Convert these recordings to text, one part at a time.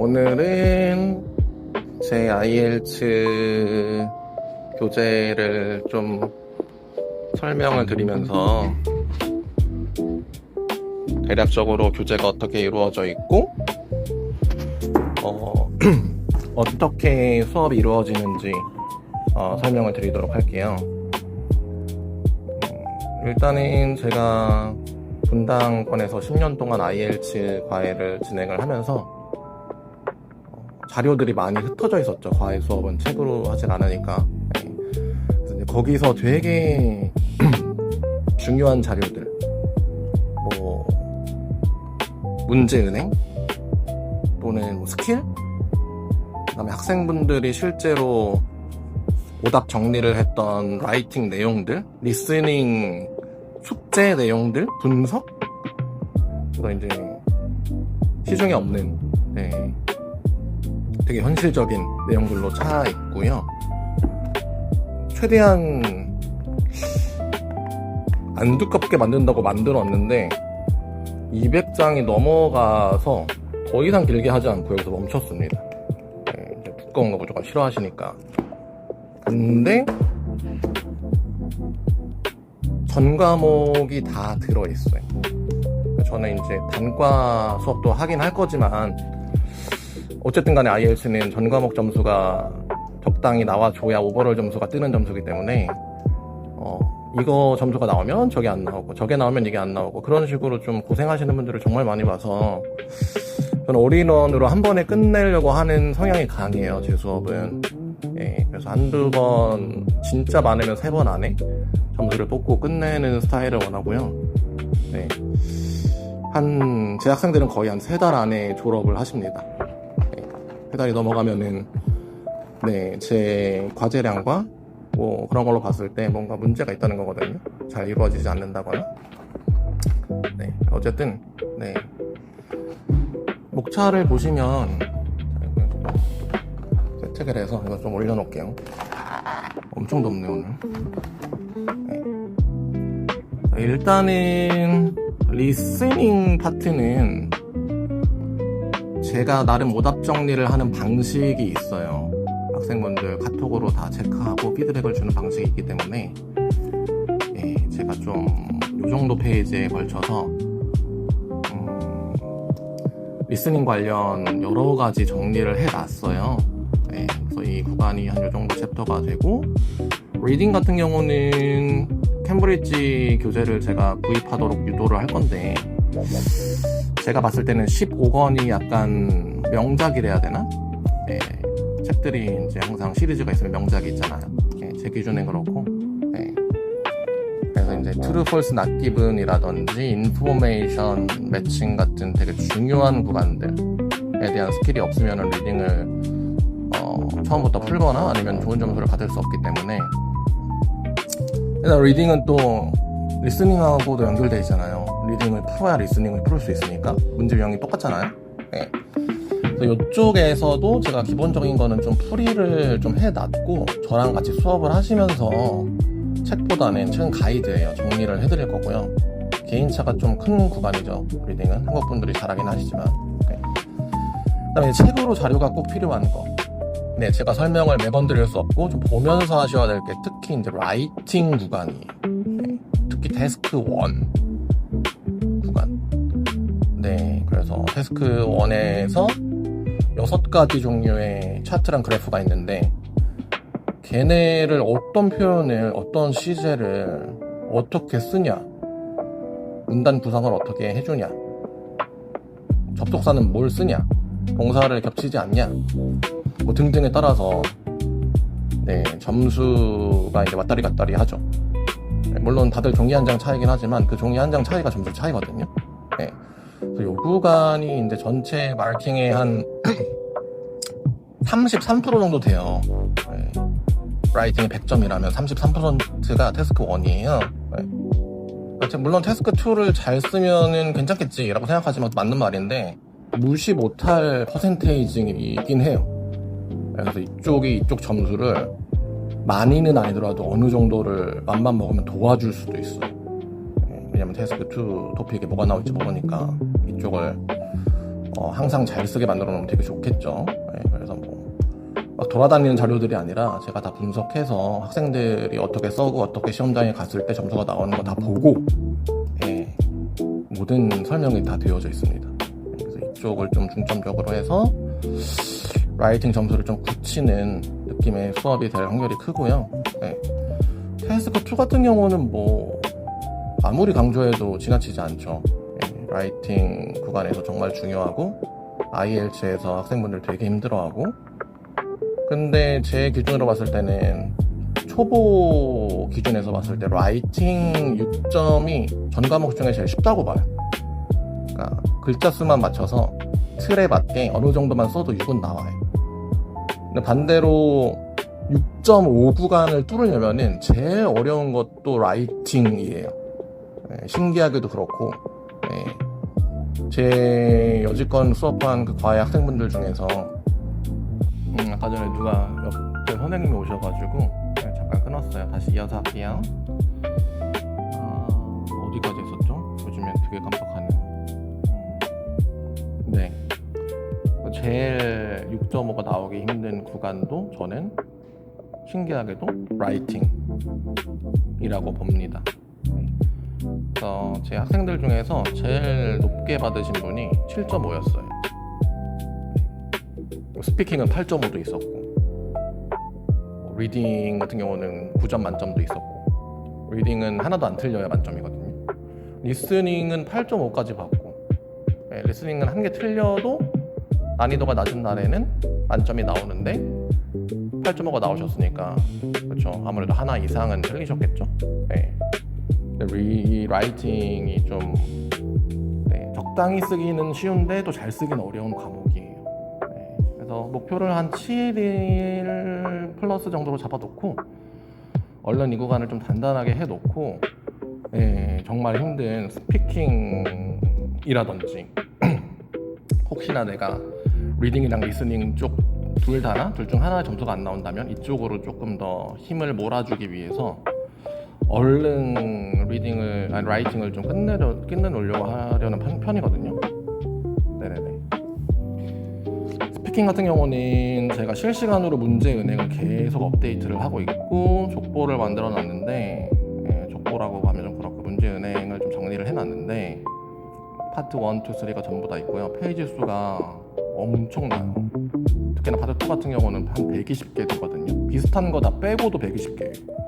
오늘은 제 IELTS 교재를 좀 설명을 드리면서 대략적으로 교재가 어떻게 이루어져 있고 어떻게 수업이 이루어지는지 설명을 드리도록 할게요. 일단은 제가 분당권에서 10년 동안 IELTS 과외를 진행을 하면서 자료들이 많이 흩어져 있었죠. 과외 수업은 책으로 하진 않으니까. 그래서 이제 거기서 되게 중요한 자료들, 뭐 문제은행 또는 뭐 스킬, 그다음에 학생분들이 실제로 오답 정리를 했던 라이팅 내용들, 리스닝 숙제 내용들, 분석, 그리고 이제 시중에 없는 되게 현실적인 내용들로 차 있고요. 최대한 안 두껍게 만든다고 만들었는데 200장이 넘어가서 더 이상 길게 하지 않고 여기서 멈췄습니다. 이제 두꺼운 거 무조건 싫어하시니까. 근데 전 과목이 다 들어있어요. 저는 이제 단과 수업도 하긴 할 거지만 어쨌든 간에 IELTS는 전 과목 점수가 적당히 나와줘야 오버롤 점수가 뜨는 점수이기 때문에 이거 점수가 나오면 저게 안 나오고 저게 나오면 이게 안 나오고 그런 식으로 좀 고생하시는 분들을 정말 많이 봐서 저는 올인원으로 한 번에 끝내려고 하는 성향이 강해요. 제 수업은. 그래서 한두 번, 진짜 많으면 3번 안에 점수를 뽑고 끝내는 스타일을 원하고요. 제 학생들은 거의 한 3달 안에 졸업을 하십니다. 3달이 넘어가면은 제 과제량과 뭐 그런 걸로 봤을 때 뭔가 문제가 있다는 거거든요. 잘 이루어지지 않는다거나. 어쨌든 목차를 보시면 세척을 해서 이거 좀 올려놓을게요. 엄청 덥네 오늘. 일단은 리스닝 파트는 제가 나름 오답 정리를 하는 방식이 있어요. 학생분들 카톡으로 다 체크하고 피드백을 주는 방식이 있기 때문에 제가 좀 이 정도 페이지에 걸쳐서 리스닝 관련 여러 가지 정리를 해놨어요. 그래서 이 구간이 한 이 정도 챕터가 되고, 리딩 같은 경우는 캠브리지 교재를 제가 구입하도록 유도를 할 건데, 제가 봤을 때는 15권이 약간 명작이래야 되나? 책들이 이제 항상 시리즈가 있으면 명작이 있잖아요. 제 기준엔 그렇고. 그래서 이제 true, false, not given이라든지 information 매칭 같은 되게 중요한 구간들에 대한 스킬이 없으면 리딩을 처음부터 풀거나 아니면 좋은 점수를 받을 수 없기 때문에, 일단 리딩은 또 리스닝하고도 연결되어 있잖아요. 리딩을 풀어야 리스닝을 풀 수 있으니까 문제 유형이 똑같잖아요. 그래서 이쪽에서도 제가 기본적인 거는 좀 풀이를 좀 해놨고, 저랑 같이 수업을 하시면서 책보다는 책 가이드예요. 정리를 해드릴 거고요. 개인차가 좀 큰 구간이죠. 리딩은 한국 분들이 잘하긴 하시지만. 그다음에 책으로 자료가 꼭 필요한 거. 제가 설명을 매번 드릴 수 없고 좀 보면서 하셔야 될 게 특히 이제 라이팅 구간이에요. 특히 데스크 1 구간. 그래서 데스크 1에서 6가지 종류의 차트랑 그래프가 있는데, 걔네를 어떤 표현을, 어떤 시제를 어떻게 쓰냐, 문단 구성을 어떻게 해주냐, 접속사는 뭘 쓰냐, 동사를 겹치지 않냐, 뭐 등등에 따라서 점수가 이제 왔다리 갔다리 하죠. 물론 다들 종이 한 장 차이긴 하지만 그 종이 한 장 차이가 점수 차이거든요. 그래서 요 구간이 이제 전체 마킹의 한 33% 정도 돼요. 라이팅이 100점이라면 33%가 태스크 1이에요. 물론 태스크 2를 잘 쓰면은 괜찮겠지라고 생각하지만 맞는 말인데, 무시 못할 퍼센테이지이긴 해요. 그래서 이쪽 점수를 많이는 아니더라도 어느 정도를 맘만 먹으면 도와줄 수도 있어요. 왜냐면 태스크 2 토픽에 뭐가 나올지 모르니까 이쪽을 항상 잘 쓰게 만들어 놓으면 되게 좋겠죠. 그래서 막 돌아다니는 자료들이 아니라 제가 다 분석해서 학생들이 어떻게 써고 어떻게 시험장에 갔을 때 점수가 나오는 거 다 보고 모든 설명이 다 되어져 있습니다. 그래서 이쪽을 좀 중점적으로 해서 라이팅 점수를 좀 굳히는 느낌의 수업이 될 확률이 크고요. 테스크2 같은 경우는 아무리 강조해도 지나치지 않죠. 라이팅 구간에서 정말 중요하고 IELTS에서 학생분들 되게 힘들어하고, 근데 제 기준으로 봤을 때는 초보 기준에서 봤을 때 라이팅 6점이 전 과목 중에 제일 쉽다고 봐요. 그러니까 글자 수만 맞춰서 틀에 맞게 어느 정도만 써도 6은 나와요. 근데 반대로 6.5 구간을 뚫으려면은 제일 어려운 것도 라이팅이에요. 신기하게도 그렇고, 제 여지껏 수업한 그 과외 학생분들 중에서 아까 전에 누가 옆에 선생님이 오셔가지고 잠깐 끊었어요. 다시 이어서 할게요. 어디까지 했었죠? 요즘엔 되게 깜빡하네요. 제일 6.5가 나오기 힘든 구간도 저는 신기하게도 라이팅이라고 봅니다. 그래서 제 학생들 중에서 제일 높게 받으신 분이 7.5였어요. 스피킹은 8.5도 있었고, 리딩 같은 경우는 9점 만점도 있었고, 리딩은 하나도 안 틀려야 만점이거든요. 리스닝은 8.5까지 받고, 리스닝은 한 개 틀려도 난이도가 낮은 날에는 만점이 나오는데 8.5가 나오셨으니까 그렇죠. 아무래도 하나 이상은 틀리셨겠죠. 근데 라이팅이 좀 적당히 쓰기는 쉬운데 또 잘 쓰기는 어려운 과목이에요. 그래서 목표를 한 7일 플러스 정도로 잡아놓고 얼른 이 구간을 좀 단단하게 해놓고 정말 힘든 스피킹이라든지 혹시나 내가 리딩이랑 리스닝 쪽 둘 중 하나 점수가 안 나온다면 이쪽으로 조금 더 힘을 몰아주기 위해서 얼른 라이팅을 좀 끝내놓으려고 하려는 편이거든요. 네네네. 스피킹 같은 경우는 제가 실시간으로 문제 은행을 계속 업데이트를 하고 있고 족보를 만들어 놨는데, 족보라고 하면 좀 그렇고 문제 은행을 좀 정리를 해놨는데 파트 1, 2, 3가 전부 다 있고요. 페이지 수가 엄청나요. 특히나 파트 2 같은 경우는 한 120개 되거든요. 비슷한 거 다 빼고도 120개예요.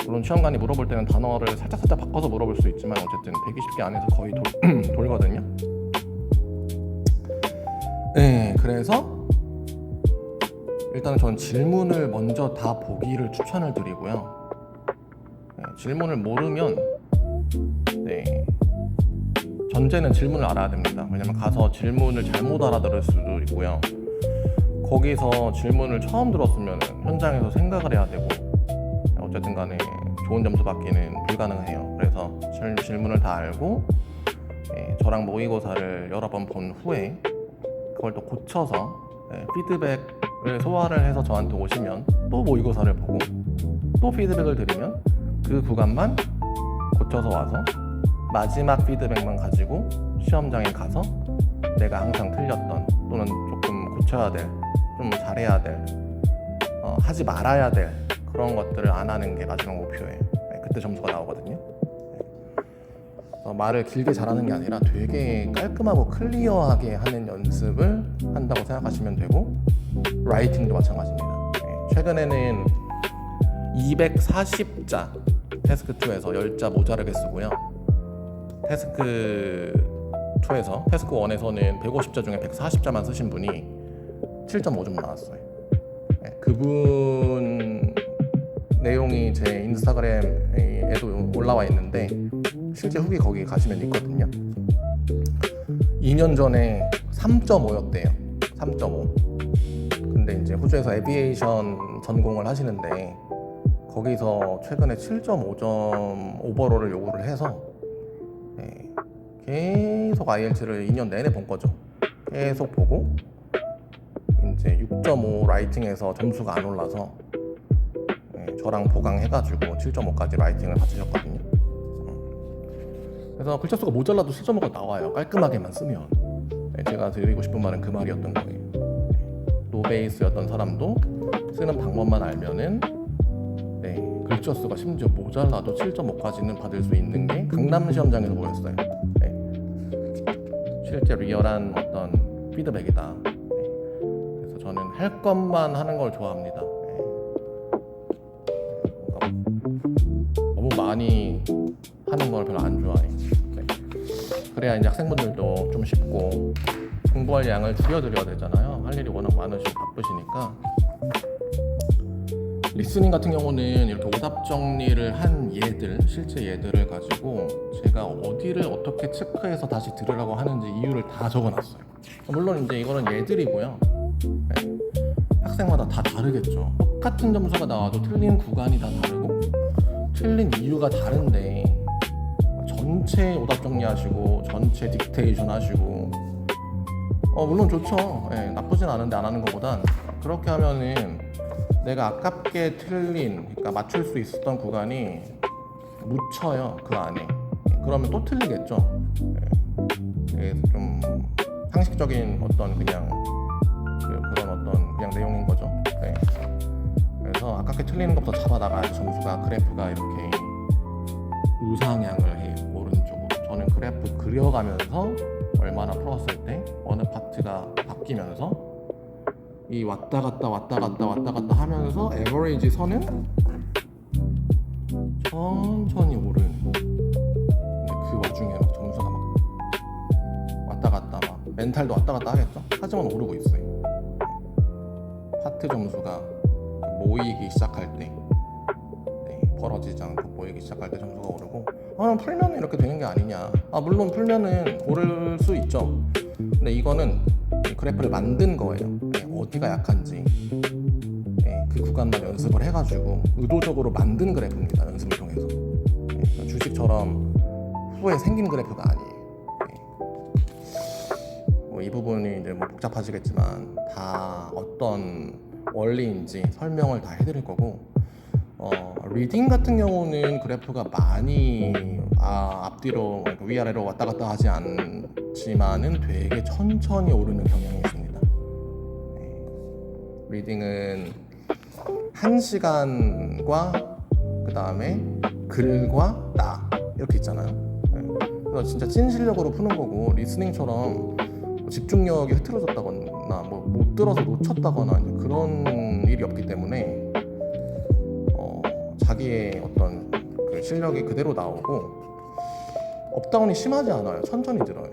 물론 시험관이 물어볼 때는 단어를 살짝 바꿔서 물어볼 수 있지만 어쨌든 120개 안에서 거의 돌거든요. 그래서 일단은 저는 질문을 먼저 다 보기를 추천을 드리고요. 질문을 모르면 전제는 질문을 알아야 됩니다. 왜냐면 가서 질문을 잘못 알아들을 수도 있고요. 거기서 질문을 처음 들었으면 현장에서 생각을 해야 되고 어쨌든 간에 좋은 점수 받기는 불가능해요. 그래서 질문을 다 알고 저랑 모의고사를 여러 번 본 후에 그걸 또 고쳐서 피드백을 소화를 해서 저한테 오시면 또 모의고사를 보고 또 피드백을 드리면 그 구간만 고쳐서 와서 마지막 피드백만 가지고 시험장에 가서 내가 항상 틀렸던 또는 조금 고쳐야 될, 좀 잘해야 될, 하지 말아야 될 그런 것들을 안 하는 게 마지막 목표예요. 그때 점수가 나오거든요. 말을 길게 잘하는 게 아니라 되게 깔끔하고 클리어하게 하는 연습을 한다고 생각하시면 되고, 라이팅도 마찬가지입니다. 최근에는 240자 태스크2에서 10자 모자르게 쓰고요. 태스크2에서 태스크1에서는 150자 중에 140자만 쓰신 분이 7.5점 나왔어요. 그분 내용이 제 인스타그램에도 올라와 있는데 실제 후기 거기 가시면 있거든요. 2년 전에 3.5였대요. 3.5. 근데 이제 호주에서 에비에이션 전공을 하시는데 거기서 최근에 7.5점 오버롤을 요구를 해서 계속 IELTS를 2년 내내 본 거죠. 계속 보고 이제 6.5 라이팅에서 점수가 안 올라서 저랑 보강해가지고 7.5까지 라이팅을 받으셨거든요. 그래서 글자 수가 모자라도 실점어가 나와요. 깔끔하게만 쓰면. 네, 제가 드리고 싶은 말은 그 말이었던 거예요. 노베이스였던 사람도 쓰는 방법만 알면은 네, 글자 수가 심지어 모자라도 7.5까지는 받을 수 있는 게 강남 시험장에서 보였어요. 네. 실제 리얼한 어떤 피드백이다. 네. 그래서 저는 할 것만 하는 걸 좋아합니다. 너무 많이 하는 걸 별로 안 좋아해. 네. 그래야 이제 학생분들도 좀 쉽고 공부할 양을 줄여드려야 되잖아요. 할 일이 워낙 많으시고 바쁘시니까. 리스닝 같은 경우는 이렇게 오답 정리를 한 예들, 실제 예들을 가지고 제가 어디를 어떻게 체크해서 다시 들으라고 하는지 이유를 다 적어놨어요. 물론 이제 이거는 예들이고요. 네. 학생마다 다 다르겠죠. 똑같은 점수가 나와도 틀린 구간이 다 다르고 틀린 이유가 다른데 전체 오답 정리하시고 전체 딕테이션 하시고 물론 좋죠. 네, 나쁘진 않은데 안 하는 것보단 그렇게 하면은 내가 아깝게 틀린, 그러니까 맞출 수 있었던 구간이 묻혀요, 그 안에. 그러면 또 틀리겠죠. 네, 좀 상식적인 어떤 그냥 그런 어떤 그냥 내용인 거죠. 네. 그래서 아깝게 틀리는 것부터 잡아나가야지 점수가 그래프가 이렇게 우상향을 해요, 오른쪽으로. 저는 그래프 그려가면서 얼마나 풀었을 때 어느 파트가 바뀌면서 이 왔다 갔다 하면서 에버리지 선은 천천히 오르는. 근데 그 와중에 막 점수가 막 왔다 갔다 막 멘탈도 왔다 갔다 하겠죠. 하지만 오르고 있어요. 파트 점수가 모이기 시작할 때, 네, 벌어지지 않고 모이기 시작할 때 점수가 오르고, 풀면은 이렇게 되는 게 아니냐. 물론 풀면은 오를 수 있죠. 근데 이거는 그래프를 만든 거예요. 네, 어디가 약한지 네, 그 구간만 연습을 해가지고 의도적으로 만든 그래프입니다. 연습을 통해서. 네, 주식처럼 후에 생긴 그래프가 아니에요. 네. 이 부분이 이제 복잡하시겠지만 다 어떤 원리인지 설명을 다 해드릴 거고, 리딩 같은 경우는 그래프가 많이 앞뒤로 위아래로 왔다 갔다 하지 않지만은 되게 천천히 오르는 경향이 있습니다. 네. 리딩은 1시간과 그 다음에 글과 나 이렇게 있잖아요. 네. 그래서 진짜 찐 실력으로 푸는 거고, 리스닝처럼 집중력이 흐트러졌다거나 못 들어서 놓쳤다거나 그런 일이 없기 때문에 자기의 어떤 그 실력이 그대로 나오고 업다운이 심하지 않아요. 천천히 들어요.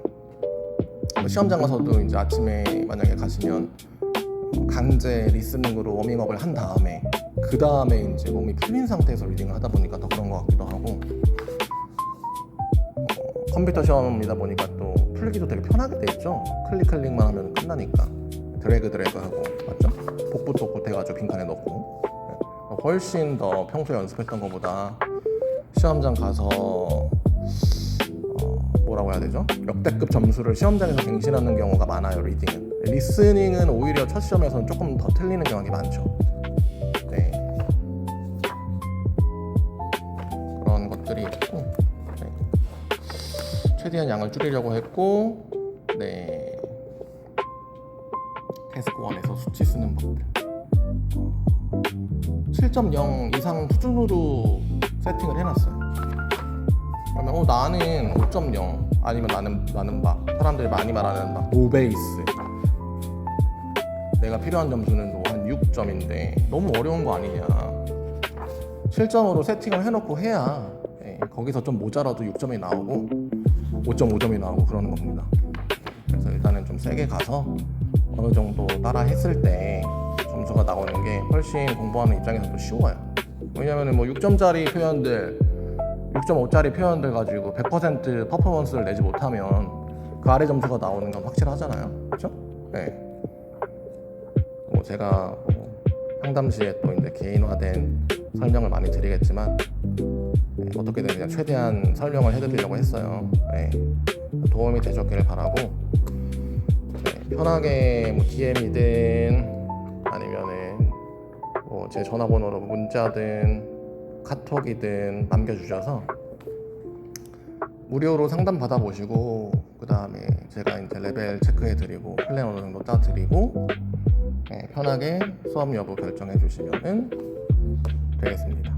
시험장 가서도 이제 아침에 만약에 가시면 강제 리스닝으로 워밍업을 한 다음에 그 다음에 이제 몸이 풀린 상태에서 리딩을 하다 보니까 더 그런 것 같기도 하고, 컴퓨터 시험이다 보니까 또 풀기도 되게 편하게 돼 있죠. 클릭만 하면 끝나니까 드래그 하고, 맞죠? 복붙 해가지고 빈칸에 넣고. 훨씬 더 평소에 연습했던 것보다 시험장 가서 뭐라고 해야 되죠? 역대급 점수를 시험장에서 갱신하는 경우가 많아요. 리딩은. 리스닝은 오히려 첫 시험에서는 조금 더 틀리는 경향이 많죠. 네. 그런 것들이 있고, 네. 최대한 양을 줄이려고 했고, 네. 태스크 1에서 수치 쓰는 법들. 7.0 이상 수준으로 세팅을 해놨어요. 그러면 나는 5.0 아니면 나는 막 사람들이 많이 말하는 막 노베이스, 내가 필요한 점수는 뭐 한 6점인데 너무 어려운 거 아니냐. 7점으로 세팅을 해놓고 해야 거기서 좀 모자라도 6점이 나오고 5.5점이 나오고 그러는 겁니다. 그래서 일단은 좀 세게 가서 어느 정도 따라 했을 때 점수가 나오는 게 훨씬 공부하는 입장에서도 쉬워요. 왜냐면은 6점짜리 표현들, 6.5짜리 표현들 가지고 100% 퍼포먼스를 내지 못하면 그 아래 점수가 나오는 건 확실하잖아요. 그렇죠? 네. 제가 상담시에 또 이제 개인화된 설명을 많이 드리겠지만 어떻게든 그냥 최대한 설명을 해드리려고 했어요. 네. 도움이 되셨기를 바라고, 편하게 DM이든 아니면은 제 전화번호로 문자든 카톡이든 남겨주셔서 무료로 상담 받아보시고 그 다음에 제가 이제 레벨 체크해드리고 플랜 어느 정도 짜드리고 편하게 수업 여부 결정해주시면 되겠습니다.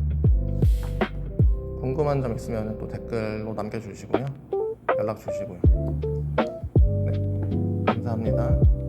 궁금한 점 있으면 또 댓글로 남겨주시고요. 연락 주시고요. 네, 감사합니다.